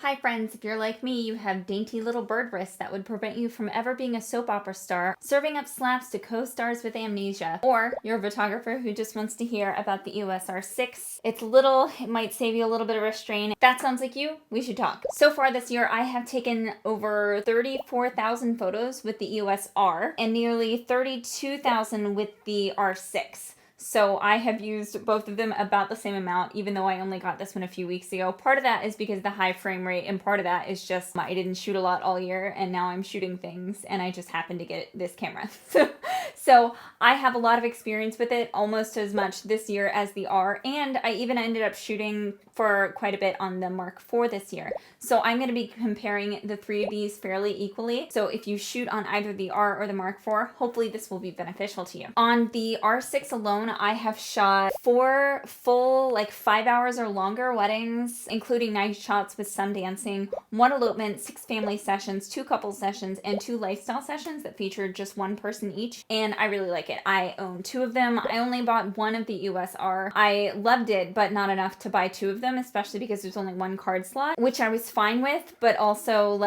Hi friends, if you're like me, you have dainty little bird wrists that would prevent you from ever being a soap opera star, serving up slaps to co-stars with amnesia. Or you're a photographer who just wants to hear about the EOS R6. It's little, it might save you a little bit of restraint. If that sounds like you, we should talk. So far this year, I have taken over 34,000 photos with the EOS R and nearly 32,000 with the R6. So I have used both of them about the same amount, even though I only got this one a few weeks ago. Part of that is because of the high frame rate, and part of that is just I didn't shoot a lot all year, and now I'm shooting things, and I just happened to get this camera. So I have a lot of experience with it, almost as much this year as the R, and I even ended up shooting for quite a bit on the Mark IV this year. So I'm going to be comparing the three of these fairly equally. So if you shoot on either the R or the Mark IV, hopefully this will be beneficial to you. On the R6 alone, I have shot 4 full, 5 hours or longer weddings, including night shots with some dancing, 1 elopement, 6 family sessions, 2 couple sessions, and 2 lifestyle sessions that featured just 1 person each. And I really like it. I own 2 of them. I only bought 1 of the EOS R. I loved it, but not enough to buy 2 of them, especially because there's only 1 card slot, which I was fine with, but also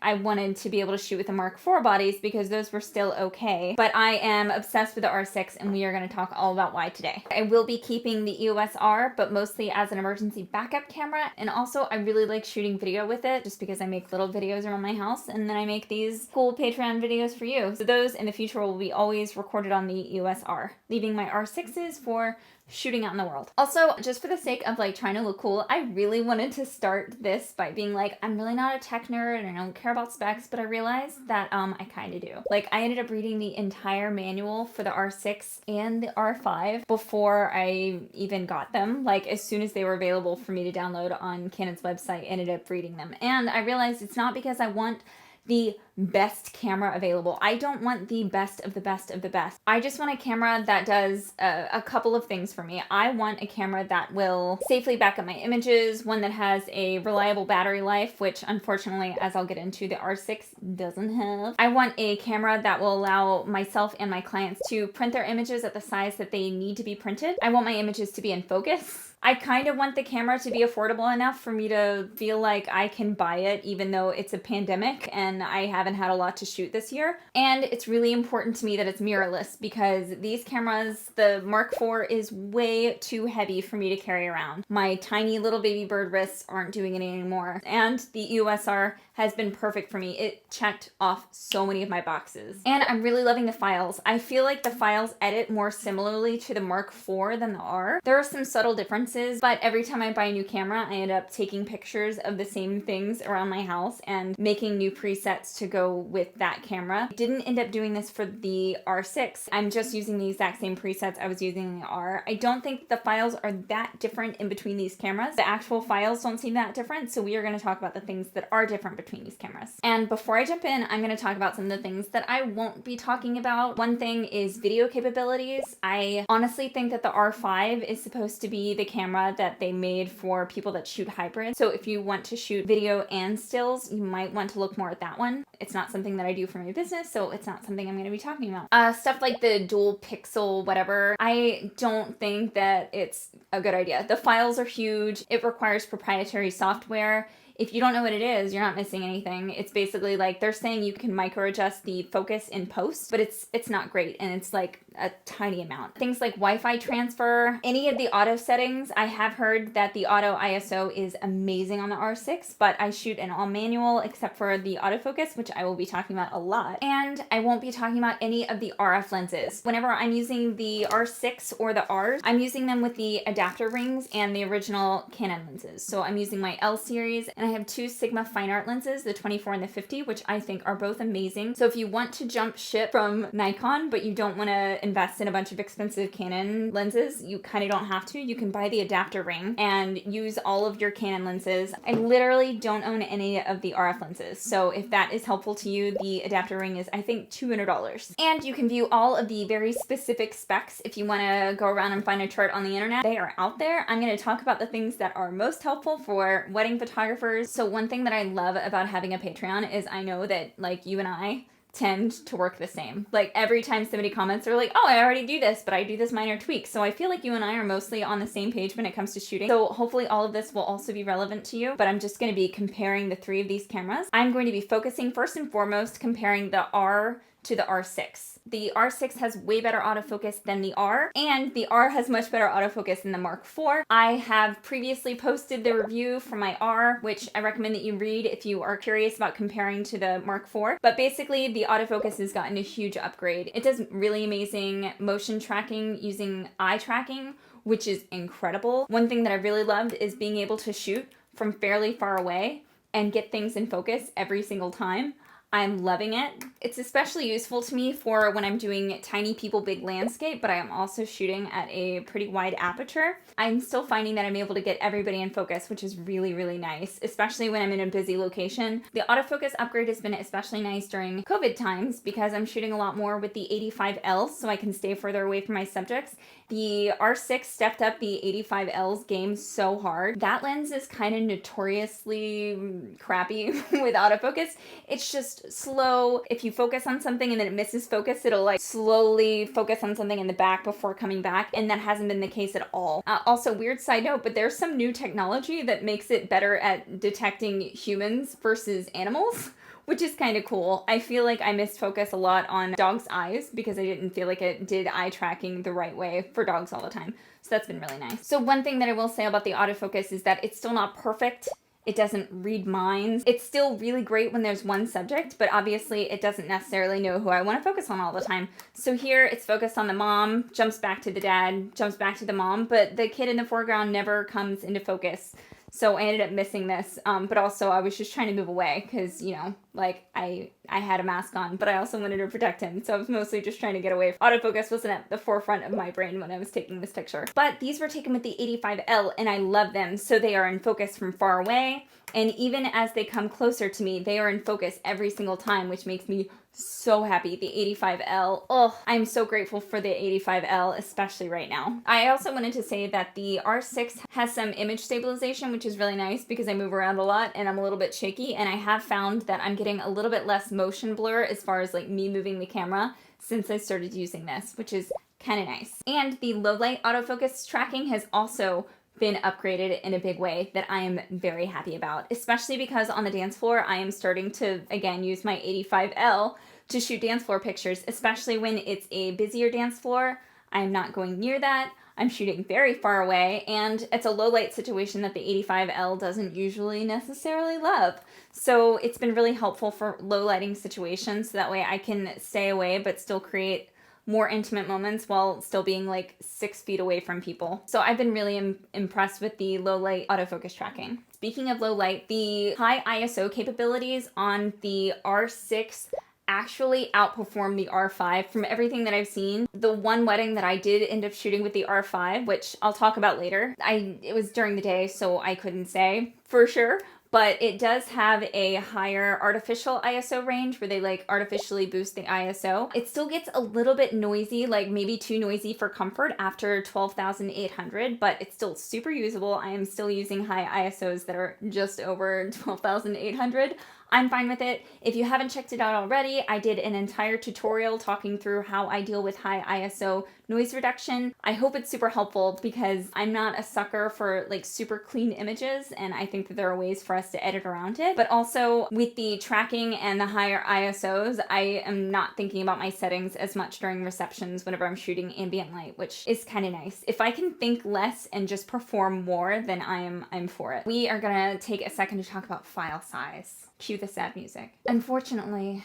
I wanted to be able to shoot with the Mark IV bodies because those were still okay. But I am obsessed with the R6, and we are going to talk all about why today. I will be keeping the EOS R, but mostly as an emergency backup camera, and also I really like shooting video with it just because I make little videos around my house, and then I make these cool Patreon videos for you. So those in the future will be always recorded on the EOS R, leaving my R6s for shooting out in the world. Also, just for the sake of trying to look cool, I really wanted to start this by being I'm really not a tech nerd and I don't care about specs, but I realized that I kind of do. I ended up reading the entire manual for the R6 and the R5 before I even got them. As soon as they were available for me to download on Canon's website, I ended up reading them. And I realized it's not because I want the best camera available. I don't want the best of the best of the best. I just want a camera that does a couple of things for me. I want a camera that will safely back up my images, one that has a reliable battery life, which unfortunately, as I'll get into, the R6 doesn't have. I want a camera that will allow myself and my clients to print their images at the size that they need to be printed. I want my images to be in focus. I kind of want the camera to be affordable enough for me to feel like I can buy it even though it's a pandemic and I haven't had a lot to shoot this year. And it's really important to me that it's mirrorless because these cameras, the Mark IV is way too heavy for me to carry around. My tiny little baby bird wrists aren't doing it anymore. And the EOS R has been perfect for me. It checked off so many of my boxes. And I'm really loving the files. I feel like the files edit more similarly to the Mark IV than the R. There are some subtle differences, but every time I buy a new camera, I end up taking pictures of the same things around my house and making new presets to go with that camera. I didn't end up doing this for the R6. I'm just using the exact same presets I was using in the R. I don't think the files are that different in between these cameras. The actual files don't seem that different, so we are going to talk about the things that are different between these cameras. And before I jump in, I'm going to talk about some of the things that I won't be talking about. One thing is video capabilities. I honestly think that the R5 is supposed to be the camera that they made for people that shoot hybrid. So if you want to shoot video and stills, you might want to look more at that one. It's not something that I do for my business, so it's not something I'm going to be talking about. Stuff like the dual pixel whatever, I don't think that it's a good idea. The files are huge. It requires proprietary software. If you don't know what it is, you're not missing anything. It's basically they're saying you can micro adjust the focus in post, but it's not great, and it's a tiny amount. Things like Wi-Fi transfer, any of the auto settings. I have heard that the auto ISO is amazing on the R6, but I shoot in all manual except for the autofocus, which I will be talking about a lot. And I won't be talking about any of the RF lenses. Whenever I'm using the R6 or the Rs, I'm using them with the adapter rings and the original Canon lenses. So I'm using my L series, and I have 2 Sigma fine art lenses, the 24 and the 50, which I think are both amazing. So if you want to jump ship from Nikon, but you don't want to invest in a bunch of expensive Canon lenses, you kind of don't have to. You can buy the adapter ring and use all of your Canon lenses. I literally don't own any of the RF lenses. So if that is helpful to you, the adapter ring is, I think, $200. And you can view all of the very specific specs if you want to go around and find a chart on the internet. They are out there. I'm going to talk about the things that are most helpful for wedding photographers. So one thing that I love about having a Patreon is I know that you and I tend to work the same. Like every time somebody comments, they're like, oh, I already do this, but I do this minor tweak. So I feel like you and I are mostly on the same page when it comes to shooting. So hopefully all of this will also be relevant to you, but I'm just going to be comparing the three of these cameras. I'm going to be focusing first and foremost comparing the R to the R6. The R6 has way better autofocus than the R, and the R has much better autofocus than the Mark IV. I have previously posted the review for my R, which I recommend that you read if you are curious about comparing to the Mark IV. But basically, the autofocus has gotten a huge upgrade. It does really amazing motion tracking using eye tracking, which is incredible. One thing that I really loved is being able to shoot from fairly far away and get things in focus every single time. I'm loving it. It's especially useful to me for when I'm doing tiny people, big landscape, but I am also shooting at a pretty wide aperture. I'm still finding that I'm able to get everybody in focus, which is really, really nice, especially when I'm in a busy location. The autofocus upgrade has been especially nice during COVID times because I'm shooting a lot more with the 85L, so I can stay further away from my subjects. The R6 stepped up the 85L's game so hard. That lens is kind of notoriously crappy with autofocus. It's just slow. If you focus on something and then it misses focus, it'll like slowly focus on something in the back before coming back, and that hasn't been the case at all. Also, weird side note, but there's some new technology that makes it better at detecting humans versus animals, which is kind of cool. I feel like I missed focus a lot on dogs' eyes because I didn't feel like it did eye tracking the right way for dogs all the time. So that's been really nice. So one thing that I will say about the autofocus is that it's still not perfect. It doesn't read minds. It's still really great when there's one subject, but obviously it doesn't necessarily know who I want to focus on all the time. So here it's focused on the mom, jumps back to the dad, jumps back to the mom, but the kid in the foreground never comes into focus. So I ended up missing this, but also I was just trying to move away because, you know, like I had a mask on, but I also wanted to protect him. So I was mostly just trying to get away. Autofocus wasn't at the forefront of my brain when I was taking this picture. But these were taken with the 85L and I love them. So they are in focus from far away. And even as they come closer to me, they are in focus every single time, which makes me so happy. The 85L, oh, I'm so grateful for the 85L, especially right now. I also wanted to say that the R6 has some image stabilization, which is really nice because I move around a lot and I'm a little bit shaky, and I have found that I'm getting a little bit less motion blur as far as like me moving the camera since I started using this, which is kind of nice. And the low light autofocus tracking has also been upgraded in a big way that I am very happy about, especially because on the dance floor, I am starting to, again, use my 85L to shoot dance floor pictures, especially when it's a busier dance floor. I'm not going near that. I'm shooting very far away, and it's a low light situation that the 85L doesn't usually necessarily love. So it's been really helpful for low lighting situations, so that way I can stay away but still create more intimate moments while still being like 6 feet away from people. So I've been really impressed with the low light autofocus tracking. Speaking of low light, the high ISO capabilities on the R6 actually outperform the R5 from everything that I've seen. The one wedding that I did end up shooting with the R5, which I'll talk about later, it was during the day, so I couldn't say for sure. But it does have a higher artificial ISO range where they like artificially boost the ISO. It still gets a little bit noisy, like maybe too noisy for comfort after 12,800, but it's still super usable. I am still using high ISOs that are just over 12,800. I'm fine with it. If you haven't checked it out already, I did an entire tutorial talking through how I deal with high ISO noise reduction. I hope it's super helpful because I'm not a sucker for like super clean images, and I think that there are ways for us to edit around it. But also with the tracking and the higher ISOs, I am not thinking about my settings as much during receptions whenever I'm shooting ambient light, which is kind of nice. If I can think less and just perform more, then I'm for it. We are gonna take a second to talk about file size. Cue the sad music. Unfortunately,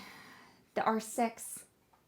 the R6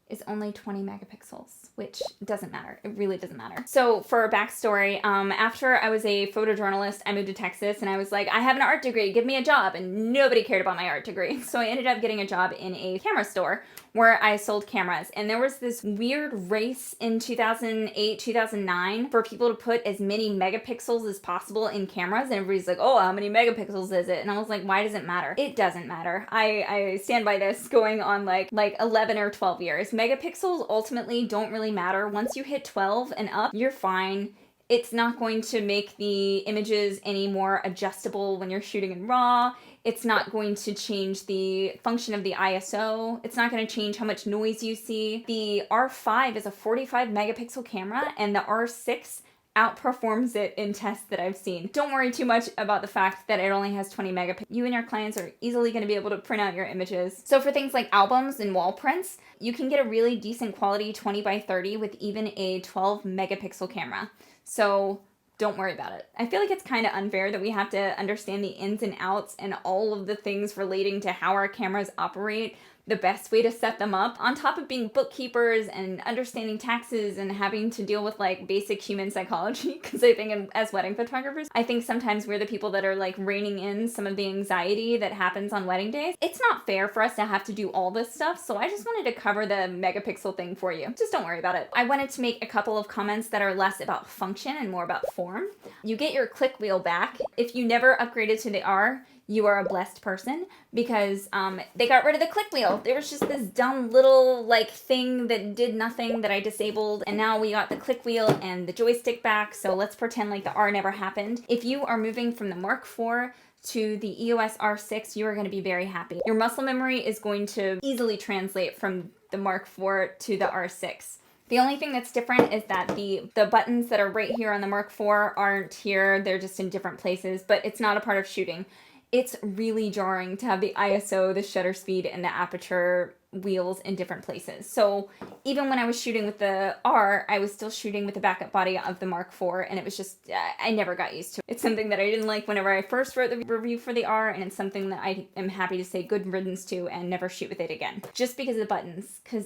is only 20 megapixels, which doesn't matter. It really doesn't matter. So for a backstory, after I was a photojournalist, I moved to Texas and I was like, I have an art degree, give me a job. And nobody cared about my art degree. So I ended up getting a job in a camera store where I sold cameras. And there was this weird race in 2008, 2009 for people to put as many megapixels as possible in cameras. And everybody's like, oh, how many megapixels is it? And I was like, why does it matter? It doesn't matter. I stand by this going on like 11 or 12 years. Megapixels ultimately don't really matter. Once you hit 12 and up, you're fine. It's not going to make the images any more adjustable when you're shooting in RAW. It's not going to change the function of the ISO. It's not going to change how much noise you see. The R5 is a 45 megapixel camera, and the R6 outperforms it in tests that I've seen. Don't worry too much about the fact that it only has 20 megapixels. You and your clients are easily going to be able to print out your images. So for things like albums and wall prints, you can get a really decent quality 20 by 30 with even a 12 megapixel camera. So don't worry about it. I feel like it's kind of unfair that we have to understand the ins and outs and all of the things relating to how our cameras operate, the best way to set them up, on top of being bookkeepers and understanding taxes and having to deal with like basic human psychology. Because I think as wedding photographers, I think sometimes we're the people that are like reining in some of the anxiety that happens on wedding days. It's not fair for us to have to do all this stuff, so I just wanted to cover the megapixel thing for you. Just don't worry about it. I wanted to make a couple of comments that are less about function and more about form. You get your click wheel back. If you never upgraded to the R, you are a blessed person, because they got rid of the click wheel. There was just this dumb little like thing that did nothing that I disabled, and now we got the click wheel and the joystick back, so let's pretend like the R never happened. If you are moving from the Mark IV to the EOS R6, you are going to be very happy. Your muscle memory is going to easily translate from the Mark IV to the R6. The only thing that's different is that the buttons that are right here on the Mark IV aren't here. They're just in different places, but it's not a part of shooting. It's really jarring to have the ISO, the shutter speed, and the aperture wheels in different places. So even when I was shooting with the R, I was still shooting with the backup body of the Mark IV, and it was just, I never got used to it. It's something that I didn't like whenever I first wrote the review for the R, and it's something that I am happy to say good riddance to and never shoot with it again. Just because of the buttons, because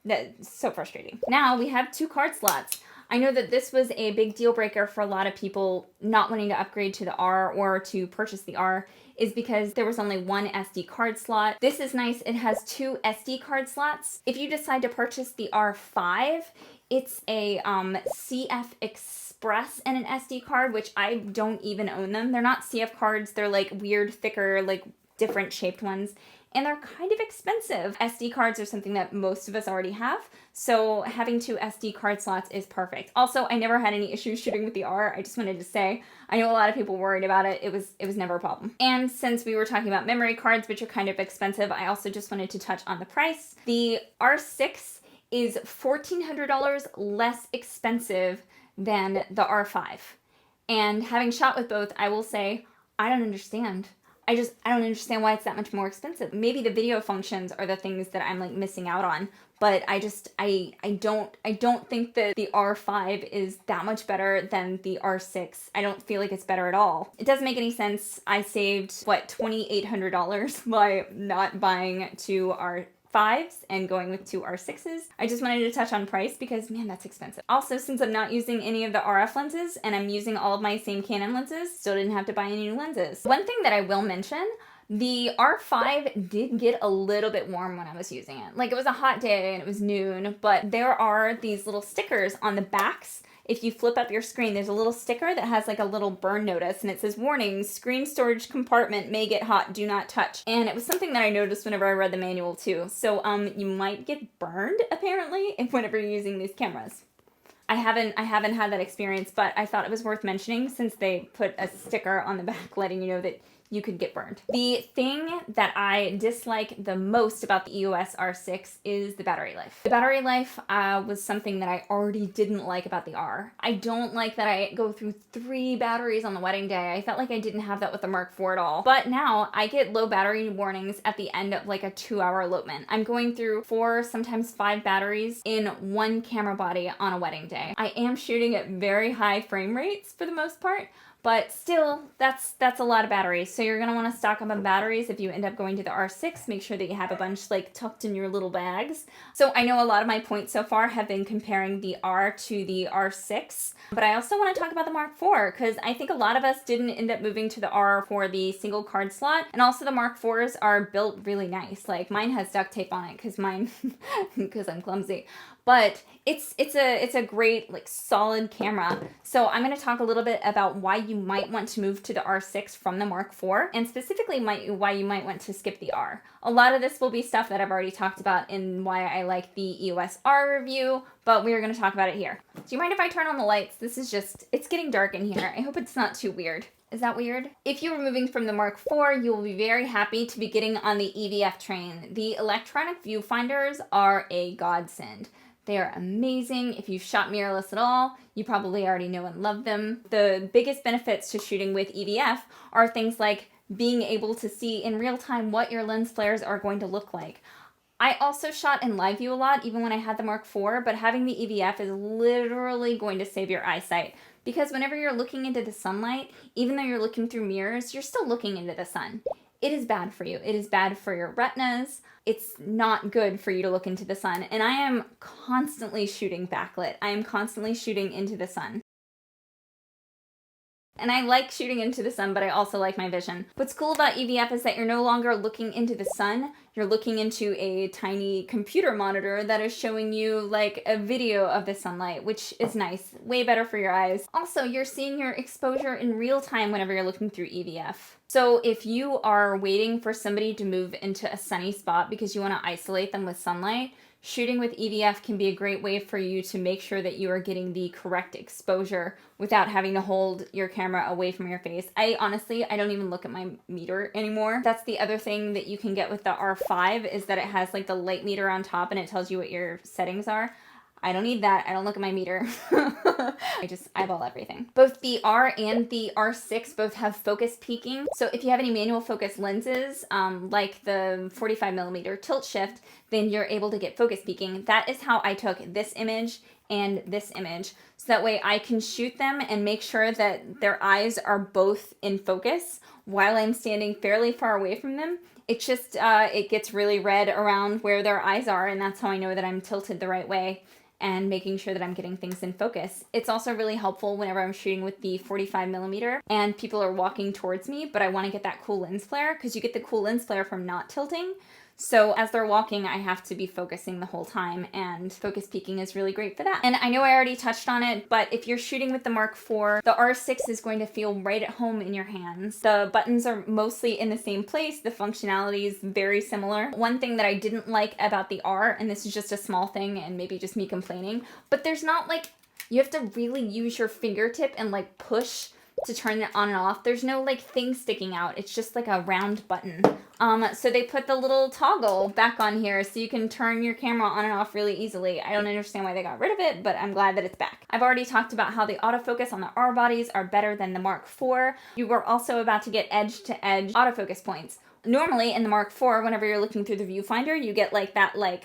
that's so frustrating. Now we have 2 card slots. I know that this was a big deal breaker for a lot of people not wanting to upgrade to the R or to purchase the R, is because there was only 1 SD card slot. This is nice. It has 2 SD card slots. If you decide to purchase the R5, it's a CF Express and an SD card, which I don't even own them. They're not CF cards. They're like weird, thicker, like different shaped ones. And they're kind of expensive. SD cards are something that most of us already have, so having 2 SD card slots is perfect. Also, I never had any issues shooting with the R. I just wanted to say, I know a lot of people worried about it. It was never a problem. And since we were talking about memory cards, which are kind of expensive, I also just wanted to touch on the price. The R6 is $1,400 less expensive than the R5. And having shot with both, I will say, I don't understand. I don't understand why it's that much more expensive. Maybe the video functions are the things that I'm like missing out on, but I don't think that the R5 is that much better than the R6. I don't feel like it's better at all. It doesn't make any sense. I saved, what, $2,800 by not buying 2 R5s and going with 2 R6s. I just wanted to touch on price because, man, that's expensive. Also, since I'm not using any of the RF lenses and I'm using all of my same Canon lenses, still didn't have to buy any new lenses. One thing that I will mention, the R5 did get a little bit warm when I was using it. Like, it was a hot day and it was noon, but there are these little stickers on the backs. If you flip up your screen, there's a little sticker that has like a little burn notice, and it says, "Warning, screen storage compartment may get hot, do not touch." And it was something that I noticed whenever I read the manual too. So you might get burned apparently whenever you're using these cameras. I haven't had that experience, but I thought it was worth mentioning since they put a sticker on the back letting you know that you could get burned. The thing that I dislike the most about the EOS R6 is the battery life. The battery life was something that I already didn't like about the R. I don't like that I go through 3 batteries on the wedding day. I felt like I didn't have that with the Mark IV at all. But now I get low battery warnings at the end of like a 2-hour elopement. I'm going through 4, sometimes 5 batteries in 1 camera body on a wedding day. I am shooting at very high frame rates for the most part, but still, that's a lot of batteries. So you're going to want to stock up on batteries if you end up going to the R6. Make sure that you have a bunch like tucked in your little bags. So I know a lot of my points so far have been comparing the R to the R6, but I also want to talk about the Mark IV because I think a lot of us didn't end up moving to the R for the single card slot. And also the Mark IVs are built really nice. Like mine has duct tape on it because I'm clumsy. but it's a great, like, solid camera. So I'm going to talk a little bit about why you might want to move to the R6 from the Mark IV, and specifically why you might want to skip the R. A lot of this will be stuff that I've already talked about in why I like the EOS R review, but we're going to talk about it here. Do you mind if I turn on the lights? This is just, it's getting dark in here. I hope it's not too weird. Is that weird? If you were moving from the Mark IV, you will be very happy to be getting on the EVF train. The electronic viewfinders are a godsend. They are amazing. If you've shot mirrorless at all, you probably already know and love them. The biggest benefits to shooting with EVF are things like being able to see in real time what your lens flares are going to look like. I also shot in live view a lot, even when I had the Mark IV, but having the EVF is literally going to save your eyesight. Because whenever you're looking into the sunlight, even though you're looking through mirrors, you're still looking into the sun. It is bad for you. It is bad for your retinas. It's not good for you to look into the sun. And I am constantly shooting backlit. I am constantly shooting into the sun. And I like shooting into the sun, but I also like my vision. What's cool about EVF is that you're no longer looking into the sun. You're looking into a tiny computer monitor that is showing you like a video of the sunlight, which is nice. Way better for your eyes. Also, you're seeing your exposure in real time whenever you're looking through EVF. So if you are waiting for somebody to move into a sunny spot because you want to isolate them with sunlight, shooting with EVF can be a great way for you to make sure that you are getting the correct exposure without having to hold your camera away from your face. I don't even look at my meter anymore. That's the other thing that you can get with the R5 is that it has like the light meter on top and it tells you what your settings are. I don't need that. I don't look at my meter. I just eyeball everything. Both the R and the R6 both have focus peaking. So if you have any manual focus lenses, like the 45mm tilt shift, then you're able to get focus peaking. That is how I took this image and this image. So that way I can shoot them and make sure that their eyes are both in focus while I'm standing fairly far away from them. It just, it gets really red around where their eyes are, and that's how I know that I'm tilted the right way and making sure that I'm getting things in focus. It's also really helpful whenever I'm shooting with the 45mm and people are walking towards me, but I want to get that cool lens flare because you get the cool lens flare from not tilting. So as they're walking, I have to be focusing the whole time, and focus peaking is really great for that. And I know I already touched on it, but if you're shooting with the Mark IV, the R6 is going to feel right at home in your hands. The buttons are mostly in the same place. The functionality is very similar. One thing that I didn't like about the R, and this is just a small thing and maybe just me complaining, but there's not like, you have to really use your fingertip and like push to turn it on and off. There's no like thing sticking out. It's just like a round button. So they put the little toggle back on here so you can turn your camera on and off really easily. I don't understand why they got rid of it, but I'm glad that it's back. I've already talked about how the autofocus on the R bodies are better than the Mark IV. You were also about to get edge-to-edge autofocus points. Normally in the Mark IV, whenever you're looking through the viewfinder, you get like that like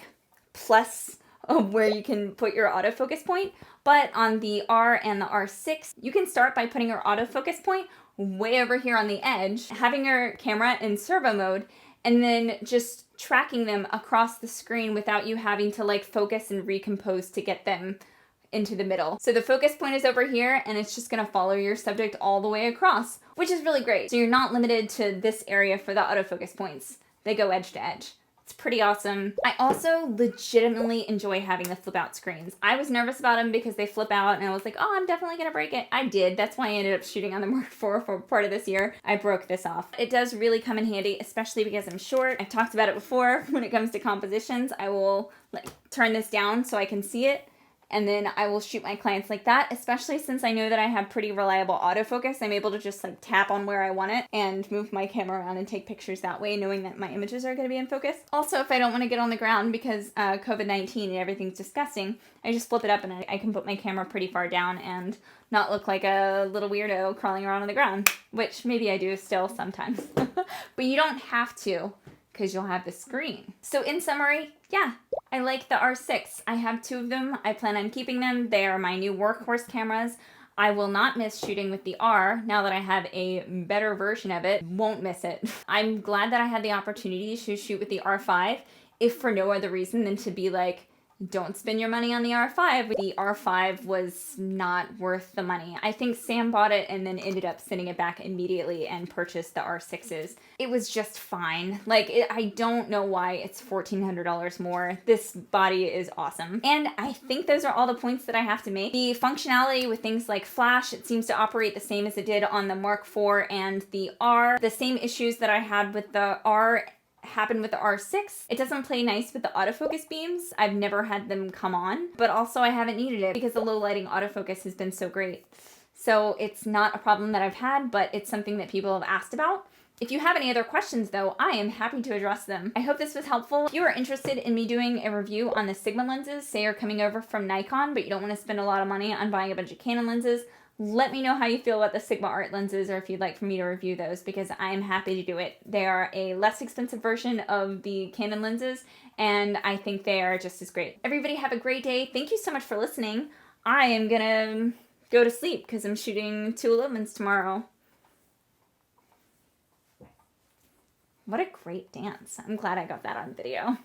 plus of where you can put your autofocus point. But on the R and the R6, you can start by putting your autofocus point way over here on the edge, having your camera in servo mode, and then just tracking them across the screen without you having to like focus and recompose to get them into the middle. So the focus point is over here and it's just gonna follow your subject all the way across, which is really great. So you're not limited to this area for the autofocus points. They go edge to edge. It's pretty awesome. I also legitimately enjoy having the flip out screens. I was nervous about them because they flip out and I was like, oh, I'm definitely gonna break it. I did. That's why I ended up shooting on the Mark IV for part of this year. I broke this off. It does really come in handy, especially because I'm short. I've talked about it before. When it comes to compositions, I will like turn this down so I can see it. And then I will shoot my clients like that, especially since I know that I have pretty reliable autofocus. I'm able to just like tap on where I want it and move my camera around and take pictures that way, knowing that my images are going to be in focus. Also, if I don't want to get on the ground because COVID-19 and everything's disgusting, I just flip it up and I can put my camera pretty far down and not look like a little weirdo crawling around on the ground, which maybe I do still sometimes. But you don't have to, because you'll have the screen. So in summary, yeah, I like the R6. I have 2 of them. I plan on keeping them. They are my new workhorse cameras. I will not miss shooting with the R now that I have a better version of it. Won't miss it. I'm glad that I had the opportunity to shoot with the R5, if for no other reason than to be like Don't spend your money on the R5. The R5 was not worth the money. I think Sam bought it and then ended up sending it back immediately and purchased the R6s. It was just fine. Like, I don't know why it's $1,400 more. This body is awesome. And I think those are all the points that I have to make. The functionality with things like flash, it seems to operate the same as it did on the Mark IV and the R. The same issues that I had with the R happened with the R6. It doesn't play nice with the autofocus beams. I've never had them come on, but also I haven't needed it because the low lighting autofocus has been so great. So it's not a problem that I've had, but it's something that people have asked about. If you have any other questions though, I am happy to address them. I hope this was helpful. If you are interested in me doing a review on the Sigma lenses, say you're coming over from Nikon, but you don't want to spend a lot of money on buying a bunch of Canon lenses, let me know how you feel about the Sigma Art lenses or if you'd like for me to review those because I'm happy to do it. They are a less expensive version of the Canon lenses and I think they are just as great. Everybody have a great day. Thank you so much for listening. I am gonna go to sleep because I'm shooting 211s tomorrow. What a great dance. I'm glad I got that on video.